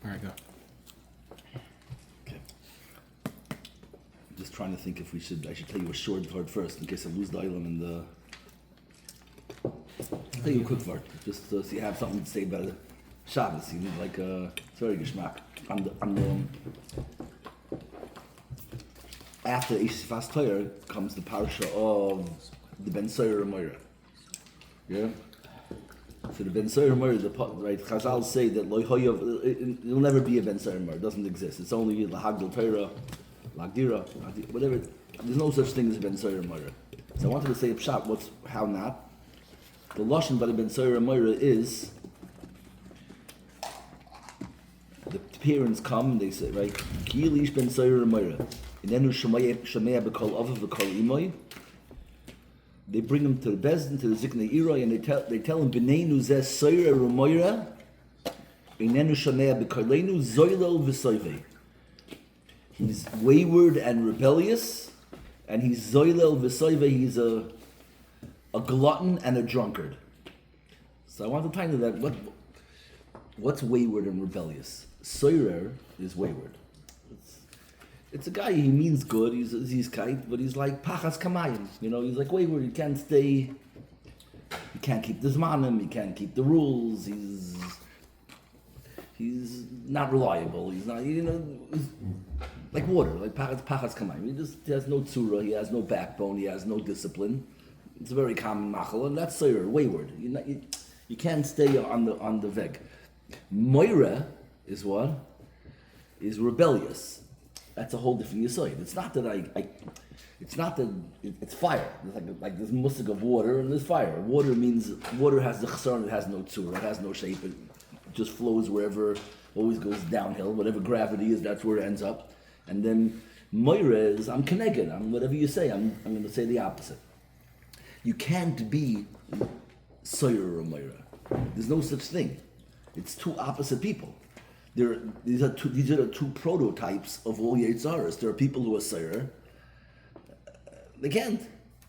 All right, go. Okay. I'm just trying to think if I should tell you a short word first in case I lose the island and the. I'll tell you a quick word, just so you have something to say about it. Shabbos, you need like it's very geschmack. After Eishifas Torah comes the parsha of the Ben Sawyer and Moira. Yeah? So the Ben Sawyer and Moira, right, Chazal say that it'll never be a Ben Sawyer and Moira, it doesn't exist. It's only the Hagdol Torah, Lagdira, whatever. There's no such thing as a Ben Sawyer and Moira. So I wanted to say a pshat, how not. The Lashon by the Ben Sawyer and Moira is the parents come and they say, right, Gilish Ben Sawyer and Moira. Inenu Shemaya B'Kol Avav V'Kol Imoy. They bring him to the Bezdin, to the Ziknei Iroi, and they tell him, B'neinu Zeh Sawyer and Moira. Inenu Shemaya B'Kolenu Zoylel V'Soivei. He's wayward and rebellious, and he's Zoylel V'Soivei. He's a glutton and a drunkard. So I want to tell you that what's wayward and rebellious? Soror is wayward. It's a guy, he means good, he's kite, but he's like pachas kamayim, he's like wayward, he can't stay, he can't keep the zmanim, he can't keep the rules, he's not reliable, he's not, he's like water, like pachas kamayim, he has no tzura, he has no backbone, he has no discipline. It's a very common machal, and that's soror, wayward. You can't stay on the veg. Moira is what? Is rebellious. That's a whole different yesod. It's not that it's fire. It's like this musik of water and there's fire. Water has the chsar, it has no tzura, it has no shape. It just flows wherever, always goes downhill. Whatever gravity is, that's where it ends up. And then Moira is, I'm keneged. I'm whatever you say. I'm going to say the opposite. You can't be Sawyer or Moira. There's no such thing. It's two opposite people. These are the two prototypes of all Yetzaras. There are people who are Sawyer, they can't.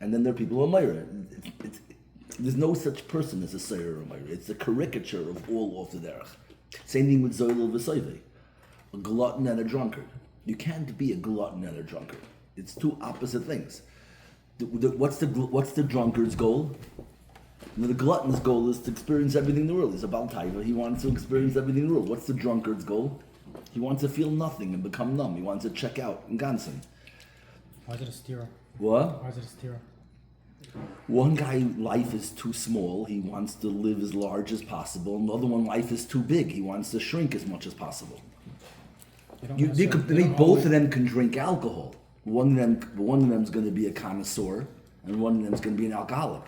And then there are people who are Moira. There's no such person as a Sawyer or Moira. It's a caricature of all of the derech. Same thing with Zoylel V'Soivei. A glutton and a drunkard. You can't be a glutton and a drunkard. It's two opposite things. What's the drunkard's goal? The glutton's goal is to experience everything in the world. He's a Baal Taiva. He wants to experience everything in the world. What's the drunkard's goal? He wants to feel nothing and become numb. He wants to check out in Gansen. Why is it a stira? What? Why is it a stira? One guy, life is too small. He wants to live as large as possible. Another one, life is too big. He wants to shrink as much as possible. Both of them can drink alcohol. One of them's going to be a connoisseur, and one of them's going to be an alcoholic.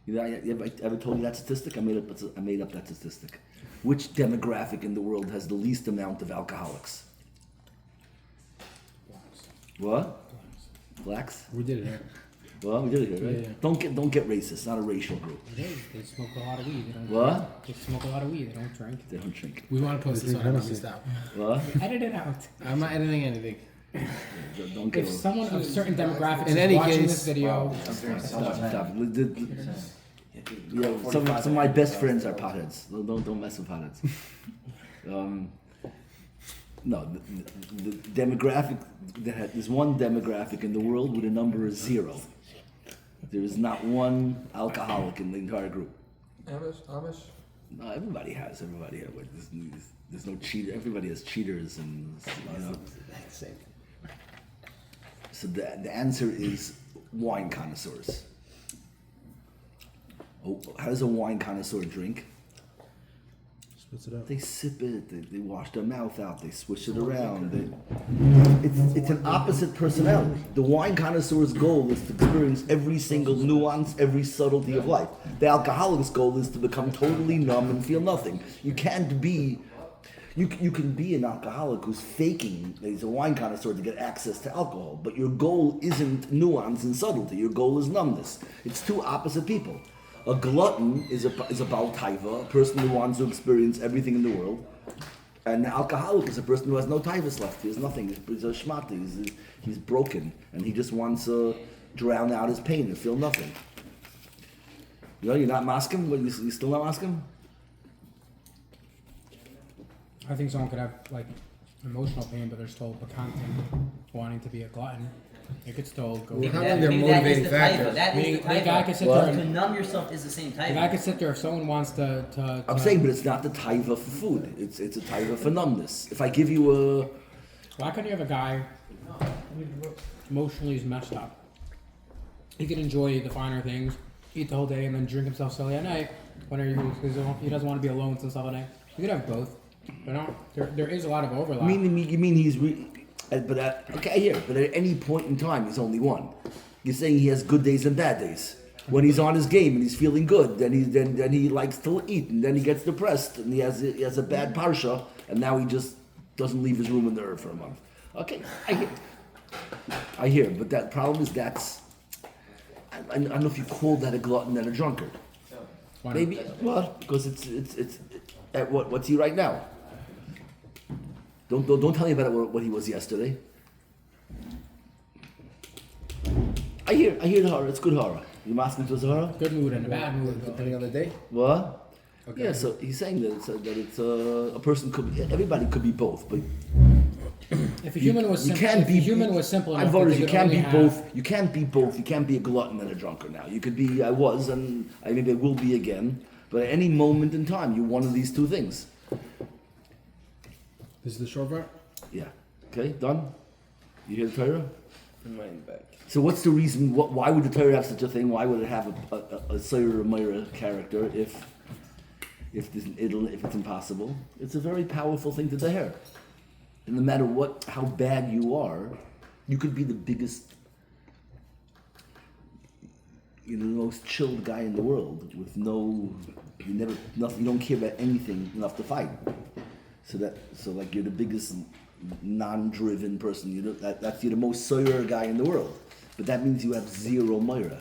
I ever told you that statistic? I made up that statistic. Which demographic in the world has the least amount of alcoholics? Blacks. What? Blacks? We did it here. Well, we did it here, right? Yeah. Don't get racist. It's not a racial group. They smoke a lot of weed. They don't What? Drink. They smoke a lot of weed. They don't drink. They don't drink. We want to post this on our stop. What? Edit it out. I'm not editing anything. Don't get If someone of certain demographics In is any watching case- this video, Stop. Some of my best friends are potheads. Don't mess with potheads. No, the demographic, there's one demographic in the world where the number is 0. There is not one alcoholic in the entire group. Amish? No, everybody has. There's no cheater. Everybody has cheaters, and So the answer is wine connoisseurs. Oh, how does a wine connoisseur drink? Spits it out. They sip it. They wash their mouth out. They swish it around. It's an opposite personality. The wine connoisseur's goal is to experience every single nuance, every subtlety of life. The alcoholic's goal is to become totally numb and feel nothing. You can't be. You can be an alcoholic who's faking that he's a wine connoisseur to get access to alcohol, but your goal isn't nuance and subtlety. Your goal is numbness. It's two opposite people. A glutton is a Baal Taiva, a person who wants to experience everything in the world. And an alcoholic is a person who has no taivas left. He has nothing. He's a shmata. He's broken. And he just wants to drown out his pain and feel nothing. You're not masking? But you still not masking? I think someone could have like emotional pain, but they're still bekanting, wanting to be a glutton. It could still go. Well, how The long their motivating factor? That is the guy type. could sit there To and numb yourself is the same type. guy could sit there if someone wants to I'm saying, but it's not the taiva for food. It's a taiva for numbness. If I give you a, Why couldn't you have a guy emotionally is messed up? He could enjoy the finer things, eat the whole day, and then drink himself silly at night. Whenever he doesn't want to be alone and stuff at night. You could have both. But no, there is a lot of overlap. you mean he's okay, I hear. But at any point in time, he's only one. You're saying he has good days and bad days. When he's on his game and he's feeling good, then he likes to eat, and then he gets depressed, and he has a bad parsha, and now he just doesn't leave his room in the earth for a month. Okay, I hear. But that problem is I don't know if you call that a glutton and a drunkard. Why not? Maybe because it's what's he right now? Don't tell me about what he was yesterday. I hear the horror. It's good horror. You asking to horror? Good mood and a bad mood. Depending on the day. What? Okay. Yeah. So he's saying that a person could be, everybody could be both, but If a human was you simple, can't if be. a human was simple enough, I've that already. they You could can't only be have- both. You can't be both. You can't be a glutton and a drunkard now. You could be. I was, and I maybe I will be again. But at any moment in time, you're one of these two things. This is the short part? Yeah. Okay. Done. You hear the Torah? Mind back. So what's the reason? Why would the Torah have such a thing? Why would it have a Sora or Myra character if it's impossible? It's a very powerful thing to hear. And no matter how bad you are, you could be the biggest, the most chilled guy in the world with you don't care about anything enough to fight. So like you're the biggest non-driven person. You're the most Sawyer guy in the world. But that means you have zero Myra.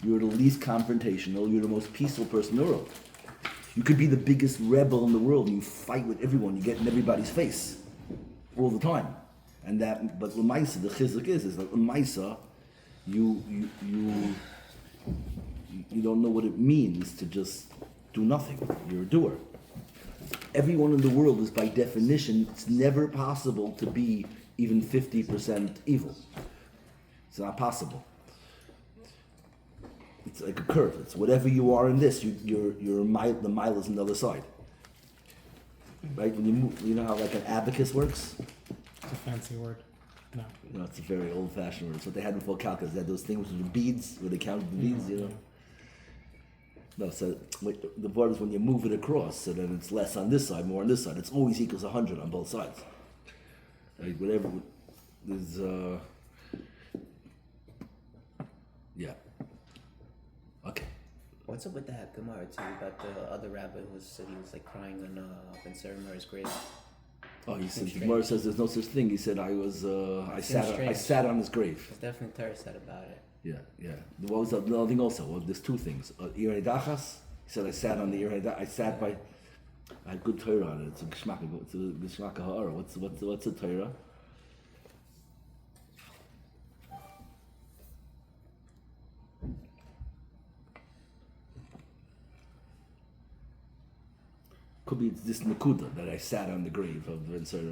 You're the least confrontational. You're the most peaceful person in the world. You could be the biggest rebel in the world, and you fight with everyone. You get in everybody's face all the time. But Lamaisa, the chizzuk is that Lamaisa, you don't know what it means to just do nothing. You're a doer. Everyone in the world is by definition, it's never possible to be even 50% evil. It's not possible. It's like a curve. It's whatever you are in this, the mile is on the other side. Right? When you move, you know how like an abacus works? It's a fancy word. No. No, it's a very old-fashioned word. It's what they had before calculus. They had those things with the beads, where they counted the beads, No, so the board is when you move it across, so then it's less on this side, more on this side. It's always equals 100 on both sides. Like whatever, there's, yeah. Okay. What's up with that Gemara too about the other rabbi who said he was like crying on Ben Saramar's grave? Oh, he said, the Gemara says there's no such thing. He said, I sat on his grave. There's definitely Torah said about it. Yeah. What was the other thing also? Well, there's two things. Irei Dachas. He said, I sat on the Irei Dachas. I sat by. I had good Torah on it. It's a Geshmaka Ha'ara. What's a Torah? Could be it's this Nakuda that I sat on the grave of Ben Sora.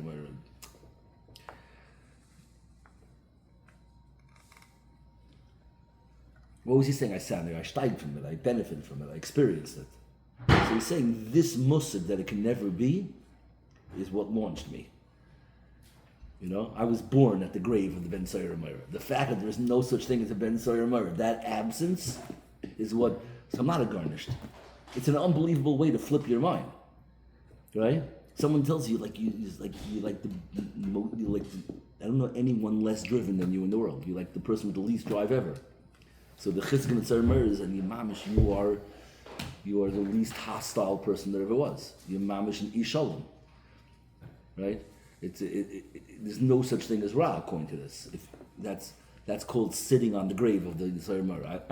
What was he saying? I sat there, I steig from it, I benefited from it, I experienced it. So he's saying this musad that it can never be is what launched me. I was born at the grave of the Ben Sora Myra. The fact that there's no such thing as a Ben Sora Myra, that absence is what. So I'm not a garnished. It's an unbelievable way to flip your mind, right? Someone tells you I don't know anyone less driven than you in the world. You're like the person with the least drive ever. So the chizzuk and tzarmer is, and mamish, you are the least hostile person there ever was. You're mamish and ishalom, right? There's no such thing as ra according to this. That's called sitting on the grave of the tzarmer.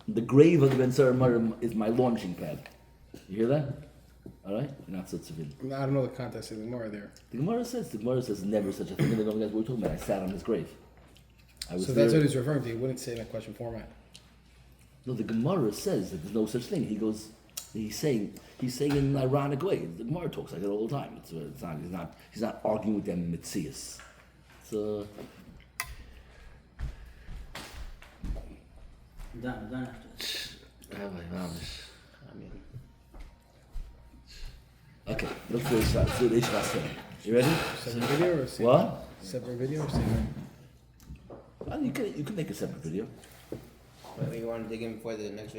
The grave of the Ben Tzarmer is my launching pad. You hear that? All right, you're not so civilian. I don't know the context of the Gemara there. The Gemara says never such a thing. And the guys we're talking about, I sat on his grave. So that's what he's referring to. He wouldn't say in a question format. No, the Gemara says that there's no such thing. He goes, He's saying in an ironic way. The Gemara talks like it all the time. He's not arguing with them mitzias. It's Done after. I mean, okay, let's do this. Let's do the Ishra Seder. You ready? Separate video or same? What? Separate video or same? Well, you can make a separate video. what, you want to dig in before the next video?